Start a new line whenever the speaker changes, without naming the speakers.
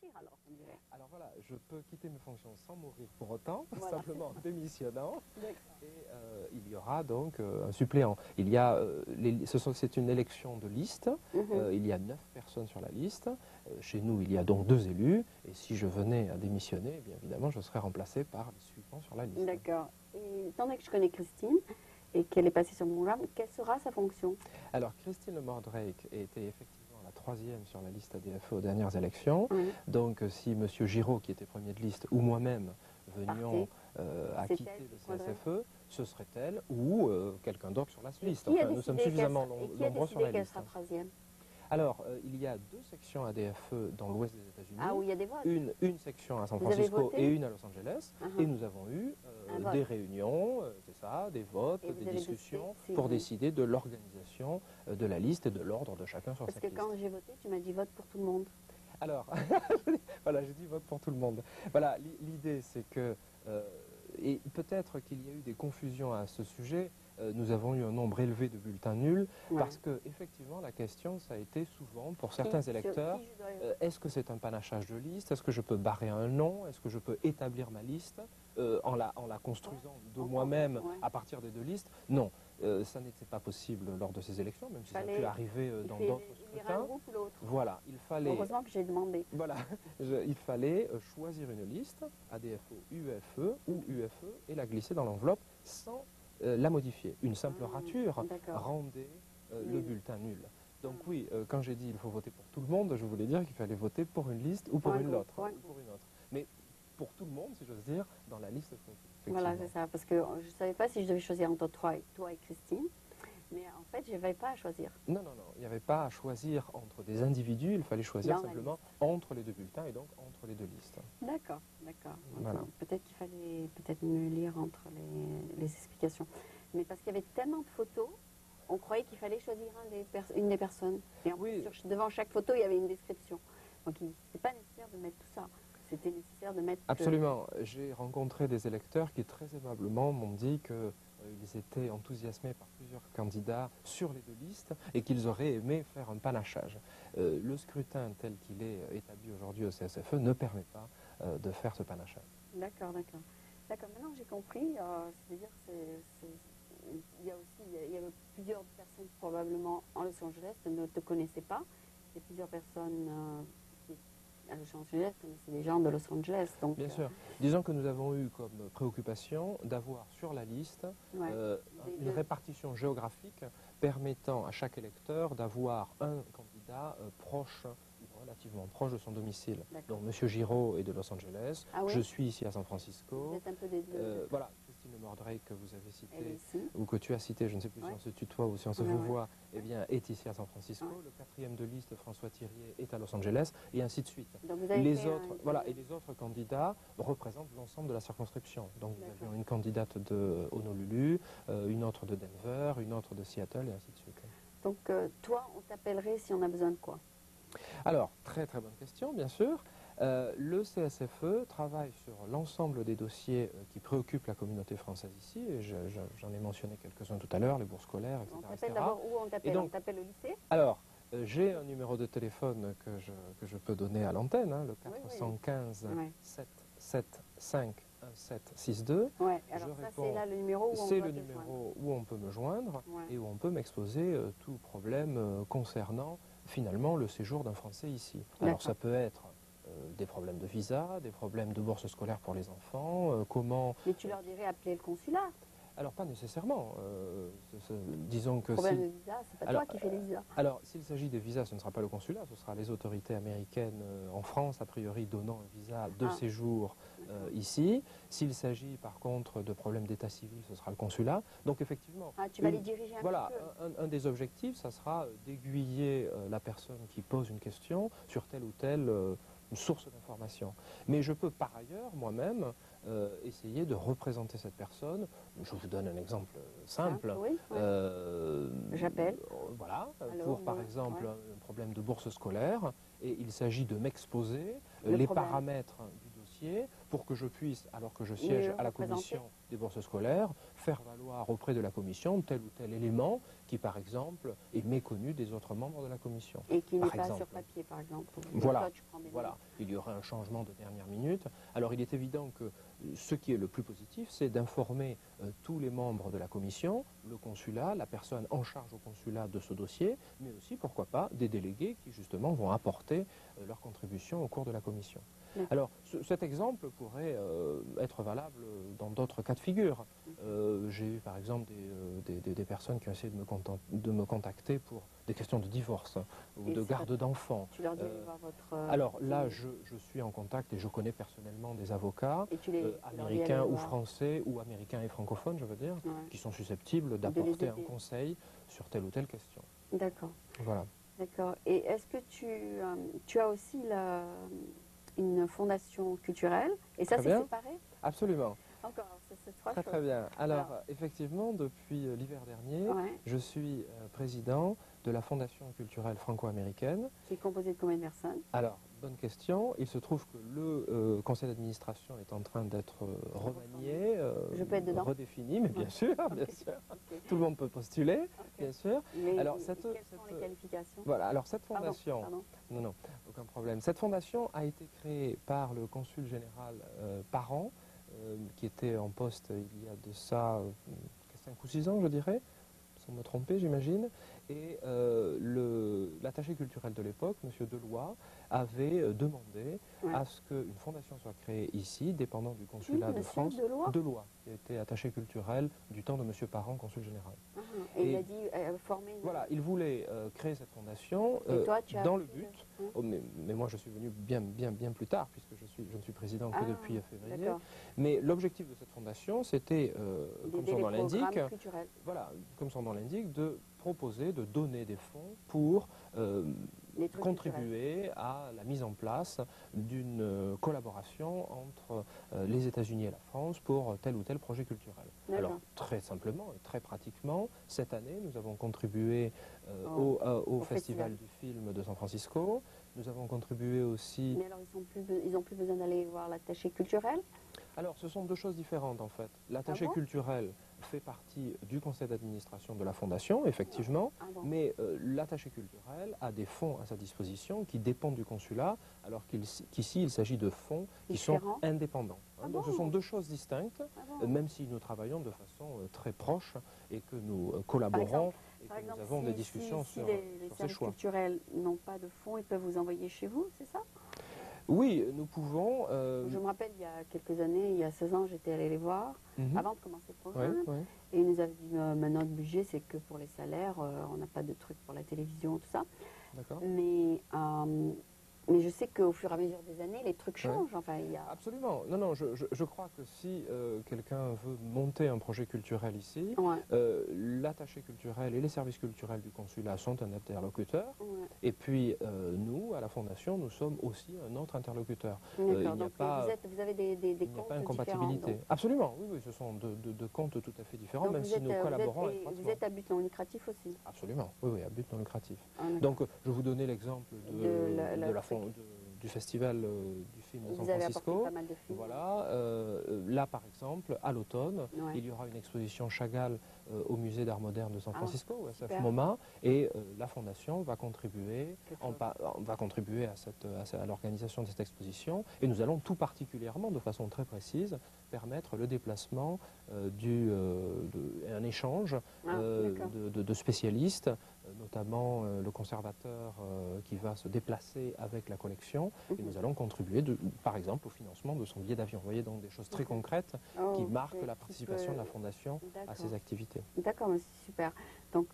partir alors, on dirait.
Alors voilà, je peux quitter mes fonctions sans mourir pour autant,
Voilà.
simplement en démissionnant.
D'accord.
Et il y aura donc un suppléant. Il y a, c'est une élection de liste. Il y a 9 personnes sur la liste. Chez nous, il y a donc 2 élus. Et si je venais à démissionner, eh bien évidemment, je serais remplacé par les suivants sur la liste.
D'accord. Et étant donné que je connais Christine et qu'elle est passée sur mon programme, quelle sera sa fonction?
Alors, Christine Lemordrake était effectivement la 3e sur la liste ADFE aux dernières élections. Donc, si M. Giraud, qui était premier de liste, ou moi-même venions à quitter le CSFE, ce serait elle ou quelqu'un d'autre sur la liste. Enfin, nous sommes suffisamment nombreux sur la liste.
Sera 3e?
Alors, il y a 2 sections ADFE dans l'ouest des États-Unis.
Ah, où il y a des votes.
Une section à San Francisco et une à Los Angeles. Et nous avons eu des réunions, c'est ça, des votes, des discussions pour décider de l'organisation de la liste et de l'ordre de chacun sur cette liste.
Parce que quand j'ai voté, tu m'as dit vote pour tout le monde.
Alors, voilà, j'ai dit vote pour tout le monde. Voilà, l'idée c'est que, et peut-être qu'il y a eu des confusions à ce sujet, nous avons eu un nombre élevé de bulletins nuls, parce que effectivement la question ça a été souvent pour certains électeurs, est-ce que c'est un panachage de liste, est-ce que je peux barrer un nom, est-ce que je peux établir ma liste en la construisant de moi-même à partir des 2 listes? Non. Ça n'était pas possible lors de ces élections, même si ça a pu arriver dans d'autres scrutins. Voilà, il fallait.
Heureusement que j'ai demandé.
Voilà, il fallait choisir une liste ADFO, UFE ou UFE et la glisser dans l'enveloppe sans la modifier. Une simple rature rendait le bulletin nul. Donc oui, quand j'ai dit il faut voter pour tout le monde, je voulais dire qu'il fallait voter pour une liste ou pour une autre. Mais pour tout le monde, si j'ose dire, dans la liste.
Voilà, c'est ça, parce que je ne savais pas si je devais choisir entre toi et Christine, mais en fait, je n'avais pas à choisir.
Non, il n'y avait pas à choisir entre des individus, il fallait choisir simplement entre les 2 bulletins et donc entre les 2 listes.
D'accord, d'accord.
Voilà.
Peut-être qu'il fallait mieux lire entre les explications. Mais parce qu'il y avait tellement de photos, on croyait qu'il fallait choisir une des personnes. Et en plus, devant chaque photo, il y avait une description. Donc, ce n'est pas nécessaire de mettre tout ça. C'était nécessaire de mettre...
Absolument. J'ai rencontré des électeurs qui très aimablement m'ont dit qu'ils étaient enthousiasmés par plusieurs candidats sur les 2 listes et qu'ils auraient aimé faire un panachage. Le scrutin tel qu'il est établi aujourd'hui au CSFE ne permet pas de faire ce panachage.
D'accord, d'accord. D'accord, maintenant j'ai compris. C'est-à-dire qu'il y avait plusieurs personnes probablement en Los Angeles qui ne te connaissaient pas. Il y a plusieurs personnes... à Los Angeles, c'est des gens de Los Angeles. Donc,
bien sûr. Disons que nous avons eu comme préoccupation d'avoir sur la liste une répartition géographique permettant à chaque électeur d'avoir un candidat proche, relativement proche de son domicile. Donc M. Giraud est de Los Angeles, je suis ici à San Francisco.
Vous êtes un peu des deux.
Voilà, Christine Lemordrake que vous avez cité, ou que tu as cité, je ne sais plus si on se tutoie ou si on se vous voit, eh bien, est ici à San Francisco. Le 4e de liste, François Thirier, est à Los Angeles, et ainsi de suite.
Donc vous avez
les autres candidats représentent l'ensemble de la circonscription. Donc nous avions une candidate de Honolulu, une autre de Denver, une autre de Seattle, et ainsi de suite.
Donc toi, on t'appellerait si on a besoin de quoi?
Alors, très très bonne question, bien sûr. Le CSFE travaille sur l'ensemble des dossiers qui préoccupent la communauté française ici, et j'en ai mentionné quelques-uns tout à l'heure, les bourses scolaires, etc.
On t'appelle d'abord où on t'appelle? On t'appelle au lycée?
Alors, j'ai un numéro de téléphone que je peux donner à l'antenne, le 415 775 1762.
Ouais, alors ça c'est là le numéro où on peut
C'est le numéro où on peut me joindre et où on peut m'exposer tout problème concernant finalement le séjour d'un Français ici. Alors ça peut être des problèmes de visa, des problèmes de bourse scolaire pour les enfants, comment...
Mais tu leur dirais appeler le consulat?
Alors pas nécessairement. Disons que...
Le problème de visa, c'est pas toi qui fais les visas.
Alors s'il s'agit de visa, ce ne sera pas le consulat, ce sera les autorités américaines en France, a priori donnant un visa de séjour ici. S'il s'agit par contre de problèmes d'état civil, ce sera le consulat. Donc effectivement...
tu vas les diriger un
peu. Un des objectifs, ça sera d'aiguiller la personne qui pose une question sur telle ou telle source d'information. Mais je peux par ailleurs, moi-même, essayer de représenter cette personne. Je vous donne un exemple simple.
J'appelle.
Voilà, pour par exemple un problème de bourse scolaire, et il s'agit de m'exposer les paramètres du dossier dossier pour que je puisse, alors que je siège à la commission des bourses scolaires, faire valoir auprès de la commission tel ou tel élément qui, par exemple, est méconnu des autres membres de la commission.
Et qui n'est pas sur papier, par exemple.
Voilà,
toi, tu prends des
voilà. Il y aura un changement de dernière minute. Alors, il est évident que ce qui est le plus positif, c'est d'informer tous les membres de la commission, le consulat, la personne en charge au consulat de ce dossier, mais aussi, pourquoi pas, des délégués qui, justement, vont apporter leur contribution au cours de la commission. Alors, cet exemple pourrait être valable dans d'autres cas de figure. J'ai eu, par exemple, des personnes qui ont essayé de me contacter pour des questions de divorce ou de garde d'enfants.
Tu leur dis de voir votre...
Alors là, je suis en contact et je connais personnellement des avocats américains ou français, ou américains et francophones, je veux dire, qui sont susceptibles d'apporter un conseil sur telle ou telle question.
D'accord.
Voilà.
D'accord. Et est-ce que tu as aussi une fondation culturelle? Et ça, c'est séparé?
Absolument.
Encore, c'est trois choses.
Très bien. Alors, effectivement, depuis l'hiver dernier, je suis président de la Fondation culturelle franco-américaine.
Qui est composée de combien de personnes? Alors,
bonne question. Il se trouve que le conseil d'administration est en train d'être remanié, redéfini, mais bien sûr, bien sûr. Tout le monde peut postuler, bien sûr.
Mais alors, quelles sont les qualifications?
Voilà, alors cette fondation... Non, aucun problème. Cette fondation a été créée par le consul général Parent, qui était en poste il y a de ça 5 ou 6 ans, je dirais, sans me tromper, j'imagine. Et l'attaché culturel de l'époque, M. Deloy, avait demandé à ce qu'une fondation soit créée ici, dépendant du consulat de France. Deloy, qui était attaché culturel du temps de M. Parent, consul général.
Et il a dit former une...
Voilà, il voulait créer cette fondation dans le but... mais moi, je suis venu bien plus tard, puisque je ne suis président que depuis février. Mais l'objectif de cette fondation, c'était, comme son nom l'indique, voilà, comme son nom l'indique, de proposer, de donner des fonds pour contribuer à la mise en place d'une collaboration entre les États-Unis et la France pour tel ou tel projet culturel. Alors, très simplement et très pratiquement, cette année, nous avons contribué au Festival du film de San Francisco. Nous avons contribué aussi...
Mais alors, ils n'ont plus besoin d'aller voir l'attaché culturel?
Alors, ce sont deux choses différentes, en fait. L'attaché culturel fait partie du conseil d'administration de la Fondation, effectivement, mais l'attaché culturel a des fonds à sa disposition qui dépendent du consulat, alors qu'ici, il s'agit de fonds qui sont indépendants. Donc, ce sont deux choses distinctes, même si nous travaillons de façon très proche et que nous collaborons et que nous avons des discussions sur ces choix. Si les services
culturels n'ont pas de fonds, ils peuvent vous envoyer chez vous, c'est ça?
Oui, nous pouvons...
Je me rappelle, il y a quelques années, il y a 16 ans, j'étais allée les voir, avant de commencer le programme, et ils nous avaient dit, maintenant, notre budget, c'est que pour les salaires, on n'a pas de trucs pour la télévision, tout ça. Mais je sais qu'au fur et à mesure des années, les trucs changent. Enfin,
Absolument. Non, je crois que si quelqu'un veut monter un projet culturel ici, l'attaché culturel et les services culturels du consulat sont un interlocuteur. Et puis, nous, à la Fondation, nous sommes aussi un autre interlocuteur.
D'accord, donc vous avez des comptes
incompatibilité.
différents.
Absolument, oui, ce sont deux comptes tout à fait différents, donc même si nous collaborons étroitement.
Vous êtes à but non lucratif aussi?
Absolument, oui, à but non lucratif. Donc, je vous donnais l'exemple du festival du film de San Francisco.
Pas mal de films.
Voilà, là par exemple, à l'automne, il y aura une exposition Chagall au musée d'art moderne de San Francisco, au SF MoMA, et la Fondation va contribuer, à l'organisation de cette exposition, et nous allons tout particulièrement, de façon très précise, permettre le déplacement un échange de spécialistes, notamment le conservateur qui va se déplacer avec la collection, et nous allons contribuer, par exemple, au financement de son billet d'avion. Vous voyez, donc des choses très concrètes qui marquent la participation de la Fondation à ces activités.
D'accord, c'est super. Donc,